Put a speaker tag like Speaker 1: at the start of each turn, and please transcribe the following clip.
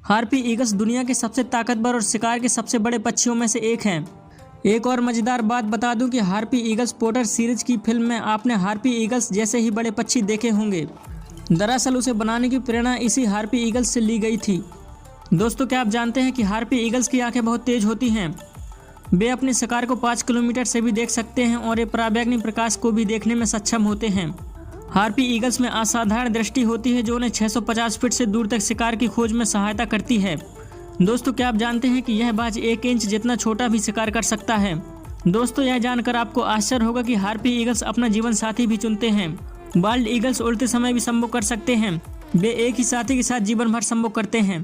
Speaker 1: Harpy eagles दुनिया के सबसे ताकतवर और शिकार के सबसे बड़े पक्षियों में से एक हैं। एक और मज़ेदार बात बता दूं कि हार्पी ईगल्स पॉटर सीरीज की फिल्म में आपने हार्पी ईगल्स जैसे ही बड़े पक्षी देखे होंगे। दरअसल उसे बनाने की प्रेरणा इसी हार्पी ईगल्स से ली गई थी। दोस्तों, क्या आप जानते हैं कि हार्पी ईगल्स की आंखें बहुत तेज होती हैं। वे अपने शिकार को 5 किलोमीटर से भी देख सकते हैं और ये पराबैंगनी प्रकाश को भी देखने में सक्षम होते हैं। हार्पी ईगल्स में असाधारण दृष्टि होती है जो उन्हें 650 फीट से दूर तक शिकार की खोज में सहायता करती है। दोस्तों, क्या आप जानते हैं कि यह बाज 1 इंच जितना छोटा भी शिकार कर सकता है। दोस्तों, यह जानकर आपको आश्चर्य होगा कि हार्पी ईगल्स अपना जीवन साथी भी चुनते हैं। बाल्ड ईगल्स उड़ते समय भी संभोग कर सकते हैं। वे एक ही साथी के साथ जीवन भर संभोग करते हैं।